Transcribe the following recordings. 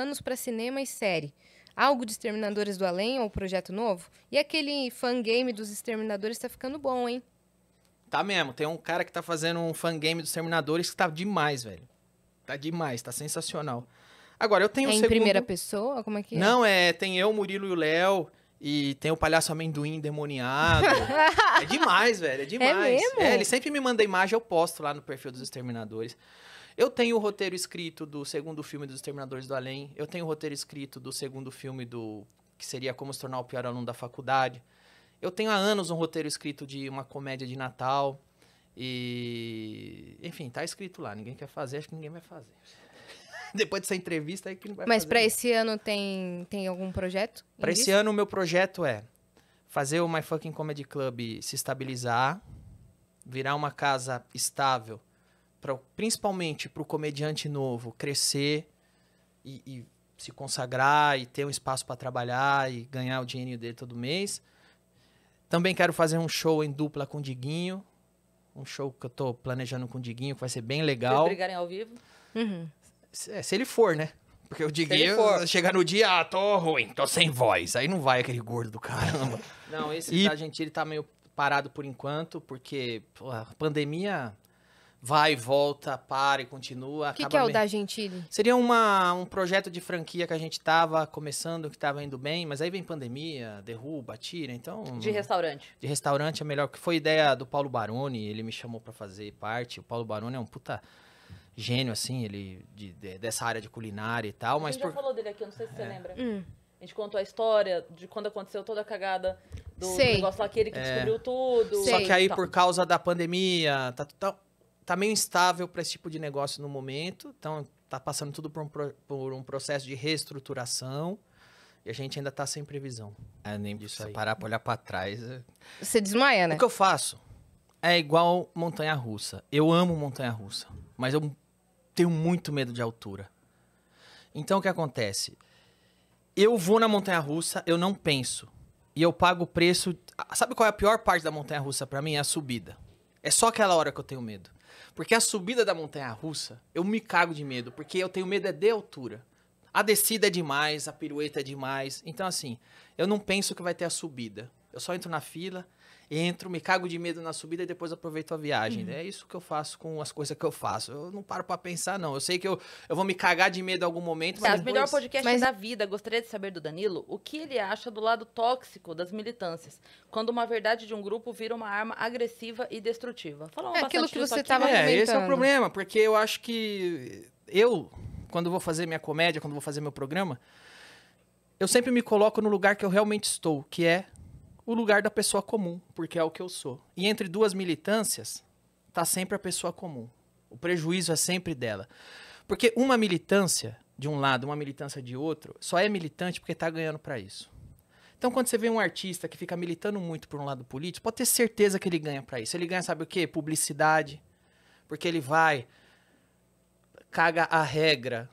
planos para cinema e série? Algo de Exterminadores do Além ou projeto novo? E aquele fangame dos Exterminadores tá ficando bom, hein? Tá mesmo, tem um cara que tá fazendo um fangame dos Terminadores que tá demais, velho. Tá demais, tá sensacional. Agora, eu tenho É o em segundo... primeira pessoa? Como é que é? Não, tem eu, o Murilo e o Léo, e tem o Palhaço Amendoim endemoniado. É demais, velho, é demais. mesmo? Ele sempre me manda imagem, eu posto lá no perfil dos Exterminadores. Eu tenho o roteiro escrito do segundo filme dos Exterminadores do Além. Eu tenho o roteiro escrito do segundo filme que seria Como se tornar o pior aluno da faculdade. Eu tenho há anos um roteiro escrito de uma comédia de Natal. E... Enfim, tá escrito lá. Ninguém quer fazer, acho que ninguém vai fazer. Depois dessa entrevista aí que não vai Mas fazer. pra esse ano tem algum projeto? Pra esse ano, o meu projeto é fazer o My Fucking Comedy Club se estabilizar, virar uma casa estável, principalmente pro comediante novo crescer e se consagrar e ter um espaço pra trabalhar e ganhar o dinheirinho dele todo mês. Também quero fazer um show em dupla com o Diguinho. Um show que eu tô planejando com o Diguinho, que vai ser bem legal. Vocês brigarem ao vivo? Uhum. Se ele for, né? Porque o Diguinho chega no dia, tô ruim, tô sem voz. Aí não vai aquele gordo do caramba. Não, esse da Gentili tá meio parado por enquanto, porque pô, a pandemia vai e volta, para e continua. O que é o da Gentili? Seria um projeto de franquia que a gente tava começando, que tava indo bem, mas aí vem pandemia, derruba, tira, então... De restaurante. De restaurante é melhor, que foi ideia do Paulo Baroni, ele me chamou pra fazer parte. O Paulo Baroni é um puta gênio, assim, ele dessa área de culinária e tal, mas... A gente já falou dele aqui, eu não sei se você lembra. A gente contou a história de quando aconteceu toda a cagada do negócio lá, aquele que descobriu tudo. Só que aí, por causa da pandemia, tá meio instável para esse tipo de negócio no momento. Então, tá passando tudo por um processo de reestruturação. E a gente ainda tá sem previsão. Nem disso aí. Parar pra olhar pra trás. Você desmaia, né? O que eu faço é igual montanha-russa. Eu amo montanha-russa, mas eu tenho muito medo de altura. Então, o que acontece? Eu vou na montanha-russa, eu não penso. E eu pago o preço... Sabe qual é a pior parte da montanha-russa pra mim? É a subida. É só aquela hora que eu tenho medo. Porque a subida da montanha-russa, eu me cago de medo. Porque eu tenho medo de altura. A descida é demais, a pirueta é demais. Então, assim, eu não penso que vai ter a subida. Eu só entro na fila, me cago de medo na subida e depois aproveito a viagem. É isso que eu faço com as coisas que eu faço. Eu não paro pra pensar, não. Eu sei que eu vou me cagar de medo em algum momento, mas o melhor podcast da vida. Gostaria de saber do Danilo o que ele acha do lado tóxico das militâncias, quando uma verdade de um grupo vira uma arma agressiva e destrutiva. Falamos aquilo que você estava comentando. Esse é o problema, porque eu acho que quando vou fazer minha comédia, quando vou fazer meu programa, eu sempre me coloco no lugar que eu realmente estou, que é o lugar da pessoa comum, porque é o que eu sou. E entre duas militâncias, tá sempre a pessoa comum. O prejuízo é sempre dela. Porque uma militância de um lado, uma militância de outro, só é militante porque tá ganhando pra isso. Então, quando você vê um artista que fica militando muito por um lado político, pode ter certeza que ele ganha pra isso. Ele ganha, sabe o quê? Publicidade. Porque ele caga a regra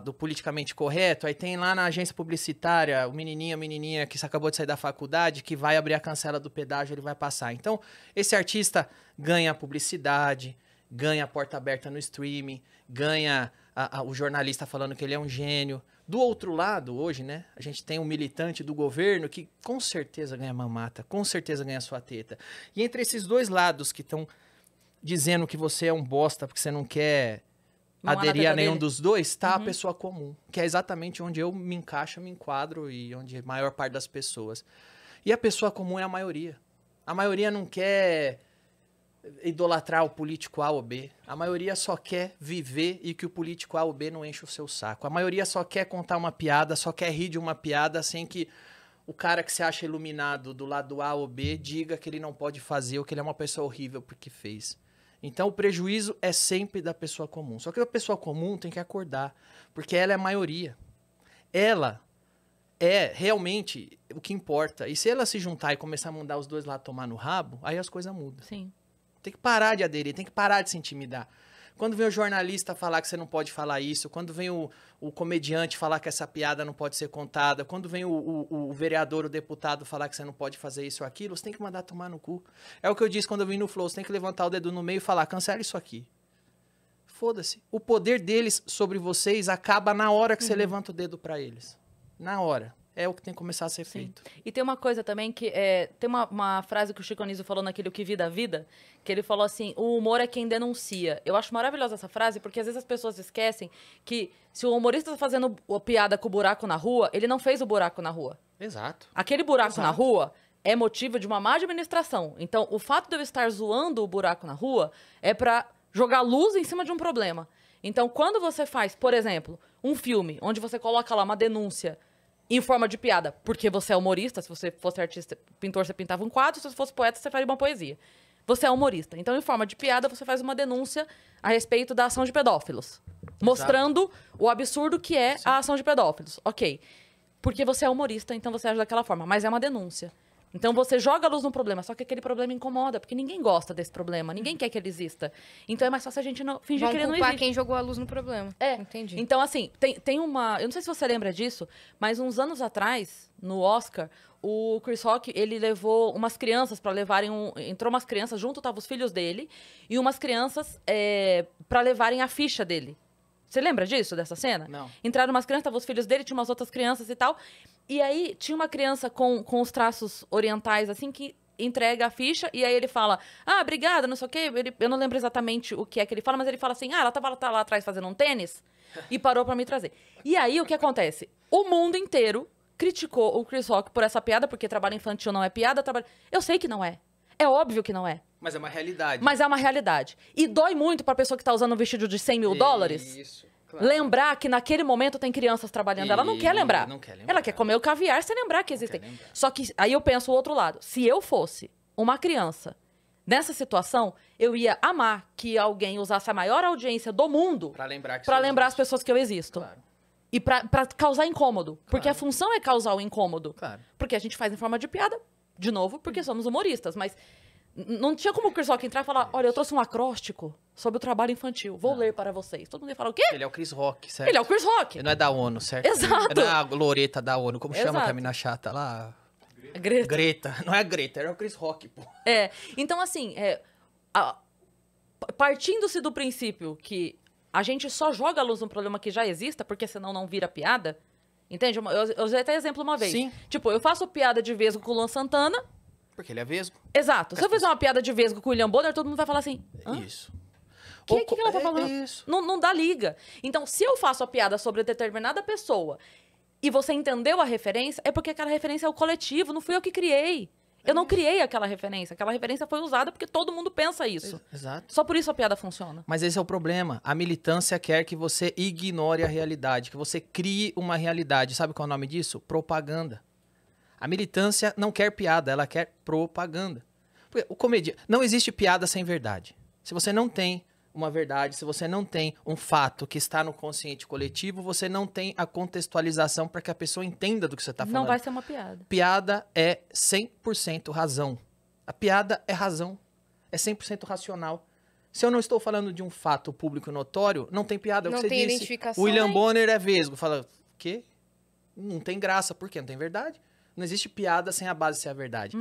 do politicamente correto, aí tem lá na agência publicitária o menininho, a menininha que acabou de sair da faculdade, que vai abrir a cancela do pedágio, ele vai passar. Então, esse artista ganha publicidade, ganha a porta aberta no streaming, ganha o jornalista falando que ele é um gênio. Do outro lado, hoje, né, a gente tem um militante do governo que com certeza ganha mamata, com certeza ganha sua teta. E entre esses dois lados que estão dizendo que você é um bosta porque você não quer aderir a nenhum dos dois, tá a pessoa comum, que é exatamente onde eu me encaixo, me enquadro e onde a maior parte das pessoas. E a pessoa comum é a maioria. A maioria não quer idolatrar o político A ou B. A maioria só quer viver e que o político A ou B não enche o seu saco. A maioria só quer contar uma piada, só quer rir de uma piada sem que o cara que se acha iluminado do lado A ou B diga que ele não pode fazer ou que ele é uma pessoa horrível porque fez. Então, o prejuízo é sempre da pessoa comum. Só que a pessoa comum tem que acordar, porque ela é a maioria. Ela é realmente o que importa. E se ela se juntar e começar a mandar os dois lá tomar no rabo, aí as coisas mudam. Sim. Tem que parar de aderir, tem que parar de se intimidar. Quando vem o jornalista falar que você não pode falar isso, quando vem o comediante falar que essa piada não pode ser contada, quando vem o vereador, o deputado falar que você não pode fazer isso ou aquilo, você tem que mandar tomar no cu. É o que eu disse quando eu vim no Flow, você tem que levantar o dedo no meio e falar, cancela isso aqui. foda-se. O poder deles sobre vocês acaba na hora que você levanta o dedo pra eles. Na hora. É o que tem que começar a ser feito. E tem uma coisa também que tem uma frase que o Chico Anísio falou naquele O Que Vida a Vida, que ele falou assim, o humor é quem denuncia. Eu acho maravilhosa essa frase, porque às vezes as pessoas esquecem que se o humorista tá fazendo piada com o buraco na rua, ele não fez o buraco na rua. Exato. Aquele buraco na rua é motivo de uma má administração. Então, o fato de eu estar zoando o buraco na rua é pra jogar luz em cima de um problema. Então, quando você faz, por exemplo, um filme onde você coloca lá uma denúncia em forma de piada, porque você é humorista, se você fosse artista, pintor, você pintava um quadro, se você fosse poeta, você faria uma poesia. Você é humorista. Então, em forma de piada, você faz uma denúncia a respeito da ação de pedófilos. Mostrando o absurdo que é a ação de pedófilos. Ok. Porque você é humorista, então você age daquela forma. Mas é uma denúncia. Então você joga a luz no problema, só que aquele problema incomoda, porque ninguém gosta desse problema, ninguém quer que ele exista. Então é mais fácil a gente não fingir que ele não existe. Vão culpar quem jogou a luz no problema. Entendi. Então, assim, tem uma... Eu não sei se você lembra disso, mas uns anos atrás, no Oscar, o Chris Rock, ele levou umas crianças pra levarem Entrou umas crianças, junto estavam os filhos dele, e umas crianças pra levarem a ficha dele. Você lembra disso, dessa cena? Não. Entraram umas crianças, estavam os filhos dele, tinha umas outras crianças e tal. E aí, tinha uma criança com os traços orientais, assim, que entrega a ficha, e aí ele fala, obrigada, não sei o quê. Eu não lembro exatamente o que é que ele fala, mas ele fala assim, ela tá lá atrás fazendo um tênis, e parou pra me trazer. E aí, o que acontece? O mundo inteiro criticou o Chris Rock por essa piada, porque trabalho infantil não é piada, Eu sei que não é. É óbvio que não é. Mas é uma realidade. Mas é uma realidade. E dói muito pra pessoa que tá usando um vestido de 100 mil dólares. Isso. Claro. Lembrar que naquele momento tem crianças trabalhando. Ela não quer lembrar. Não quer lembrar. Ela quer comer o caviar sem lembrar que existem. lembrar. Só que aí eu penso o outro lado. Se eu fosse uma criança nessa situação, eu ia amar que alguém usasse a maior audiência do mundo Pra lembrar que pra você lembrar as existe. pessoas que eu existo. Claro. E pra causar incômodo. Porque Claro. a função é causar o incômodo. Claro. Porque a gente faz em forma de piada, de novo, porque somos humoristas. Mas não tinha como o Chris Rock entrar e falar, olha, eu trouxe um acróstico sobre o trabalho infantil. Vou ler para vocês. Todo mundo ia falar, o quê? Ele é o Chris Rock, certo? Ele é o Chris Rock. Ele não é da ONU, certo? Exato. Ele não é a Loreta da ONU. Como chama Exato. a mina chata lá? Greta. Greta. Não é a Greta, é o Chris Rock, pô. Então, assim, partindo-se do princípio que a gente só joga a luz num problema que já exista, porque senão não vira piada, entende? Eu usei até exemplo uma vez. Sim. Tipo, eu faço piada de vesgo com o Luan Santana. Porque ele é vesgo. Exato. Se eu fizer uma piada de vesgo com o William Bonner, todo mundo vai falar assim, hã? Isso. O que ela tá falando? Isso. Não dá liga. Então, se eu faço a piada sobre determinada pessoa e você entendeu a referência, é porque aquela referência é o coletivo, não fui eu que criei. Eu não criei aquela referência. Aquela referência foi usada porque todo mundo pensa isso. Exato. Só por isso a piada funciona. Mas esse é o problema. A militância quer que você ignore a realidade, que você crie uma realidade. Sabe qual é o nome disso? Propaganda. A militância não quer piada, ela quer propaganda. Porque o comediante... Não existe piada sem verdade. Se você não tem uma verdade, se você não tem um fato que está no consciente coletivo, você não tem a contextualização para que a pessoa entenda do que você está falando. Não vai ser uma piada. Piada é 100% razão. A piada é razão. É 100% racional. Se eu não estou falando de um fato público e notório, não tem piada. É o Não que você tem disse. identificação. William Bonner é vesgo. Fala, o quê? Não tem graça. Por quê? Não tem verdade. Não existe piada sem a base ser a verdade.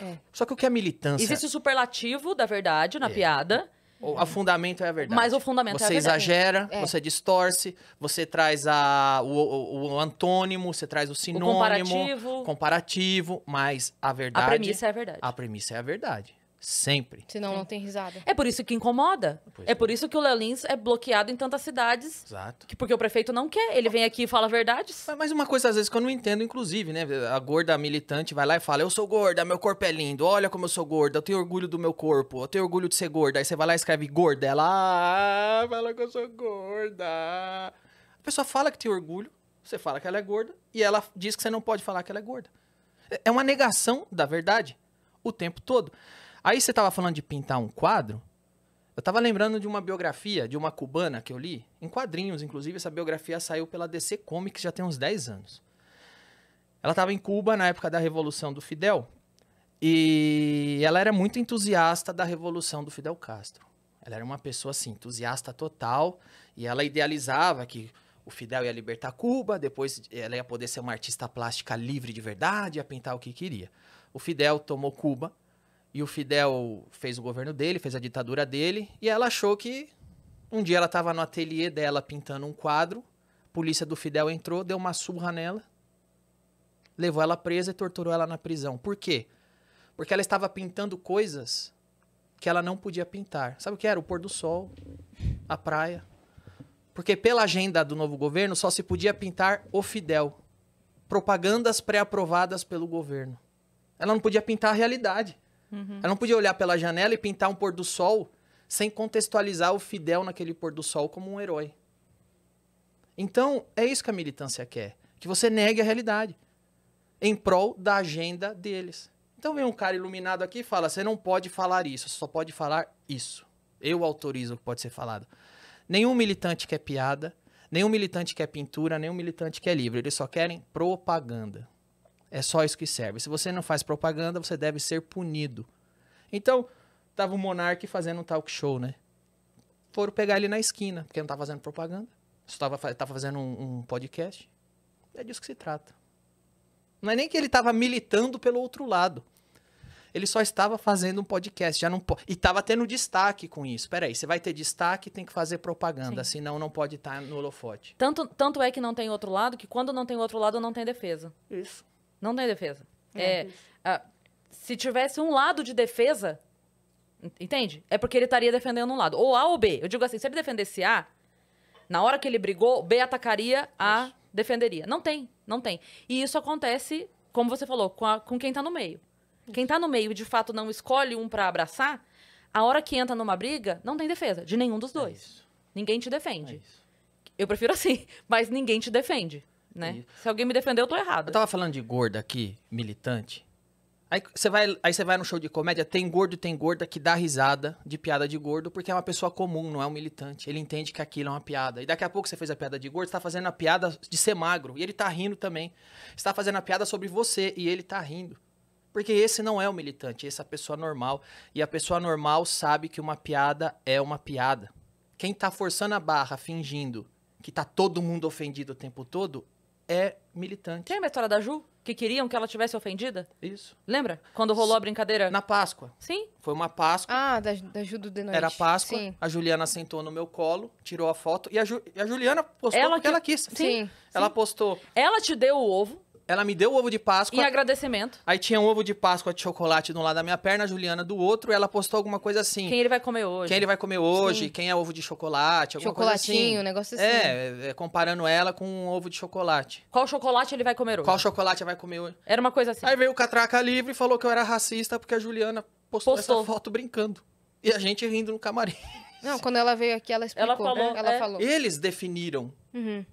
É. Só que o que é militância... Existe o superlativo da verdade na piada, O fundamento é a verdade. mas o fundamento é a Você verdade. exagera, É. você distorce, você traz o antônimo, você traz o sinônimo, comparativo, mas a verdade... A premissa é a verdade. A premissa é a verdade. Sempre. Senão não tem risada. É por isso que incomoda. Pois É é. por isso que o Léo Lins é bloqueado em tantas cidades, Exato. porque o prefeito não quer. Ele vem aqui e fala verdades. Mas uma coisa, às vezes, que eu não entendo, inclusive, né? A gorda militante vai lá e fala, eu sou gorda, meu corpo é lindo, olha como eu sou gorda, eu tenho orgulho do meu corpo, eu tenho orgulho de ser gorda. Aí você vai lá e escreve gorda, ela, fala que eu sou gorda. A pessoa fala que tem orgulho, você fala que ela é gorda, e ela diz que você não pode falar que ela é gorda. É uma negação da verdade o tempo todo. Aí você tava falando de pintar um quadro, eu tava lembrando de uma biografia de uma cubana que eu li, em quadrinhos, inclusive, essa biografia saiu pela DC Comics já tem uns 10 anos. Ela tava em Cuba na época da Revolução do Fidel, e ela era muito entusiasta da Revolução do Fidel Castro. Ela era uma pessoa, assim, entusiasta total, e ela idealizava que o Fidel ia libertar Cuba, depois ela ia poder ser uma artista plástica livre de verdade, ia pintar o que queria. O Fidel tomou Cuba, e o Fidel fez o governo dele, fez a ditadura dele, e ela achou que Um dia ela estava no ateliê dela pintando um quadro, a polícia do Fidel entrou, deu uma surra nela, levou ela presa e torturou ela na prisão. Por quê? Porque ela estava pintando coisas que ela não podia pintar. Sabe o que era? O pôr do sol, a praia. Porque pela agenda do novo governo só se podia pintar o Fidel. Propagandas pré-aprovadas pelo governo. Ela não podia pintar a realidade. Ela não podia olhar pela janela e pintar um pôr do sol sem contextualizar o Fidel naquele pôr do sol como um herói. Então, é isso que a militância quer. Que você negue a realidade. Em prol da agenda deles. Então vem um cara iluminado aqui e fala, você não pode falar isso, você só pode falar isso. Eu autorizo o que pode ser falado. Nenhum militante quer piada, nenhum militante quer pintura, nenhum militante quer livro. Eles só querem propaganda. É só isso que serve. Se você não faz propaganda, você deve ser punido. Então, tava o Monark fazendo um talk show, né? Foram pegar ele na esquina, porque não tava fazendo propaganda. Tava fazendo um podcast. É disso que se trata. Não é nem que ele tava militando pelo outro lado. Ele só estava fazendo um podcast. Já não e estava tendo destaque com isso. Peraí, você vai ter destaque, tem que fazer propaganda, Sim. senão não pode estar no holofote. Tanto é que não tem outro lado, que quando não tem outro lado, não tem defesa. Isso. Não tem defesa. Se tivesse um lado de defesa, entende? É porque ele estaria defendendo um lado. Ou A ou B. Eu digo assim, se ele defendesse A, na hora que ele brigou, B atacaria, A defenderia. Não tem, não tem. E isso acontece, como você falou, com quem tá no meio. Quem tá no meio e de fato não escolhe um pra abraçar, a hora que entra numa briga, não tem defesa de nenhum dos dois. isso. Ninguém te defende. É isso. Eu prefiro assim, mas ninguém te defende, né? Isso. Se alguém me defender, eu tô Eu errado. tava falando de gorda aqui, militante. Aí você vai no show de comédia, tem gordo e tem gorda que dá risada de piada de gordo, porque é uma pessoa comum, não é um militante. Ele entende que aquilo é uma piada. E daqui a pouco você fez a piada de gordo, você tá fazendo a piada de ser magro. E ele tá rindo também. Você tá fazendo a piada sobre você e ele tá rindo. Porque esse não é o militante, esse é a pessoa normal. E a pessoa normal sabe que uma piada é uma piada. Quem tá forçando a barra, fingindo que tá todo mundo ofendido o tempo todo, é militante. Tem uma história da Ju, que queriam que ela tivesse ofendida? Isso. Lembra? Quando rolou a brincadeira? Na Páscoa. Sim. Foi uma Páscoa. Ah, da Judo de Noite. Era Páscoa, Sim. a Juliana sentou no meu colo, tirou a foto, e a Juliana postou Ela porque que- ela quis. Sim. Ela postou, Ela te deu o ovo ela me deu o ovo de Páscoa, em agradecimento. aí tinha um ovo de Páscoa de chocolate de um lado da minha perna, a Juliana do outro, e ela postou alguma coisa assim, Quem ele vai comer hoje? quem ele vai comer hoje, Sim. quem é ovo de chocolate, alguma coisa assim. Chocolatinho, um negócio assim. Comparando ela com um ovo de chocolate. Qual chocolate ele vai comer hoje? Qual chocolate vai comer hoje? Era uma coisa assim. Aí veio o Catraca Livre e falou que eu era racista porque a Juliana postou Postou. essa foto brincando. E a gente rindo no camarim. Não, quando ela veio aqui, ela explicou. falou, Ela é. falou. Eles definiram. Uhum.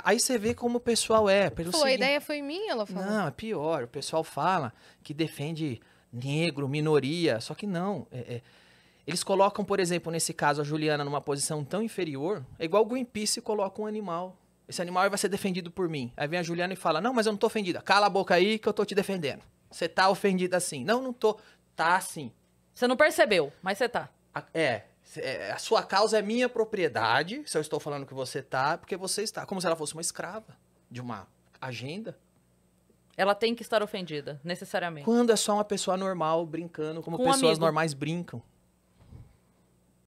Aí você vê como o pessoal é. Pelo Falou, a seguinte- ideia foi minha, ela falou. Não, é pior. O pessoal fala que defende negro, minoria. Só que não. Eles colocam, por exemplo, nesse caso, a Juliana numa posição tão inferior. É igual o Greenpeace coloca um animal. Esse animal vai ser defendido por mim. Aí vem a Juliana e fala, não, mas eu não tô ofendida. Cala a boca aí que eu tô te defendendo. Você tá ofendida assim. Não, não tô. Tá sim. Você não percebeu, mas você tá. A sua causa é minha propriedade, se eu estou falando que você tá, porque você está. Como se ela fosse uma escrava de uma agenda. Ela tem que estar ofendida, necessariamente. Quando é só uma pessoa normal brincando, como Com um pessoas amigo. normais brincam.